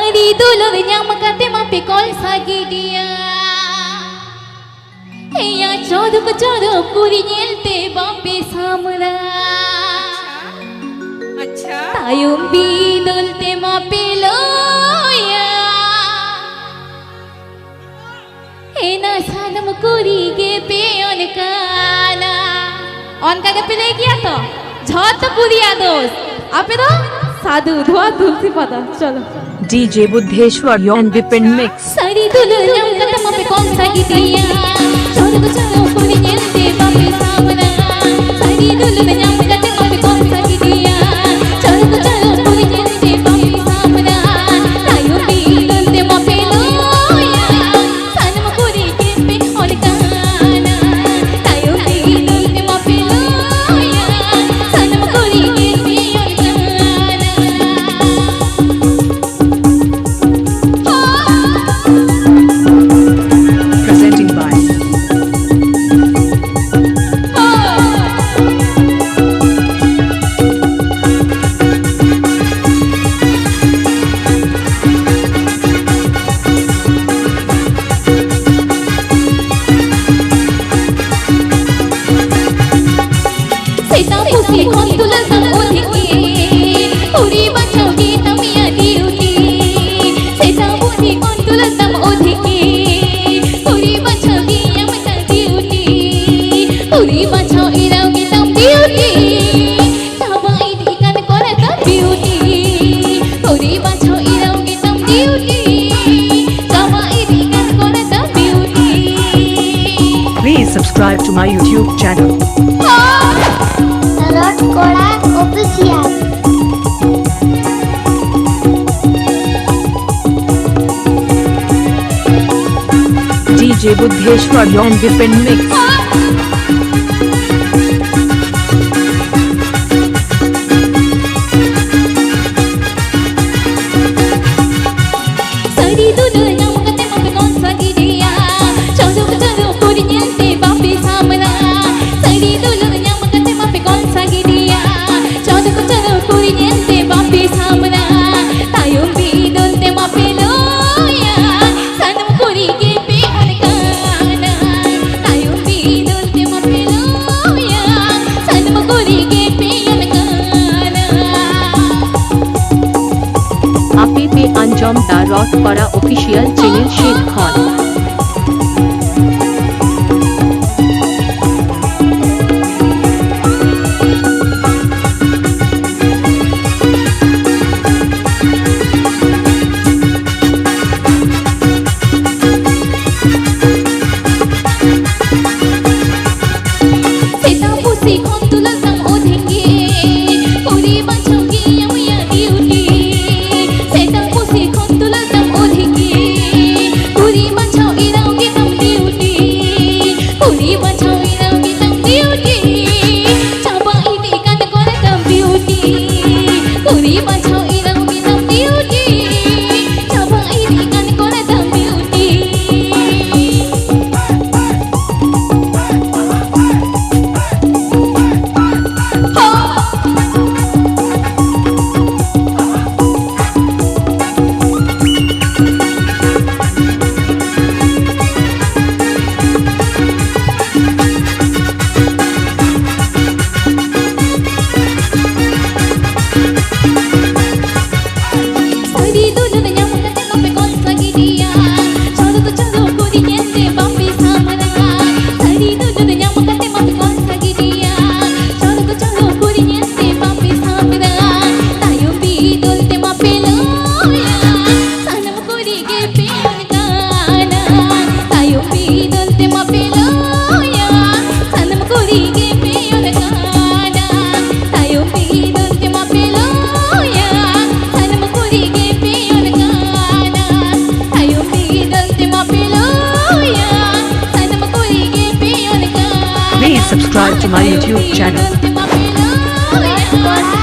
Sari dulu yang makate mape kol sagi dia. Heya chodkhando kuri nyelte bape samla. अच्छा Tayum bidolte mape loya. Hena sanam kuri ge pe on kana. On ka ge pe le gya to. Jhat kuriya dos. Ape to sadhu dhwa tulsi pada. Chalo. DJ Buddheshwar and Vipin Mix. Sari dulu yang kata mape kol sagi dia. Chodkhando kuri nyelte bape samla. Sari dulu yang kata mape kol sagi dia. Chodkhando kuri nyelte bape samla. Tayum bidolte mape loya. Sanam kuri ge pe on kana. Tayum bidolte mape loya. Sanam kuri ge pe on kana. Presenting by Seta pusi kontula sam odhike Puri bachau ge tamiya diuti Seta pusi kontula sam odhike Puri bachau ge amata diuti Puri bachau irau ge tam diuti Tabai dikan kora tam diuti Puri bachau irau ge tam diuti Tabai dikan kora tam diuti Please subscribe to my YouTube channel. KORA official. DJ Buddheshwar and Vipin Mix. Sari dulu yang makate mape kol sagi dia. Chodkhando kuri nyelte bape samla. Sari dulu yang makate mape kol sagi dia. Chodkhando kuri nyelte bape samla. Tayum bidolte mape loya. Sanam kuri ge pe on kana. Tayum bidolte mape loya. Sanam kuri ge pe on kana. Api pe Anjam da Chotkhando official channel Chotkhando. Seta pusi kontula sam odhike Puri bachau ge amya diuti Seta pusi kontula sam odhike Puri bachau irau ge tam diuti Puri bachau irau ge tam diuti Chabai dikan kora tam diuti Puri bachau irau ge tam diuti Chabai dikan kora tam diuti Sari dulu yang makate mape kol sagi dia. Chodkhando kuri nyelte bape samla. Sari dulu yang makate mape kol sagi dia. Chodkhando kuri nyelte bape samla. Tayum bidolte mape loya. Sanam kuri ge pe on kana. Tayum bidolte mape loya. Sanam kuri ge pe on kana. Tayum bidolte mape loya. Sanam kuri ge pe on kana. Tayum bidolte mape loya. Sanam kuri ge pe on kana. Please subscribe to my YouTube channel. Bidolte mape loya.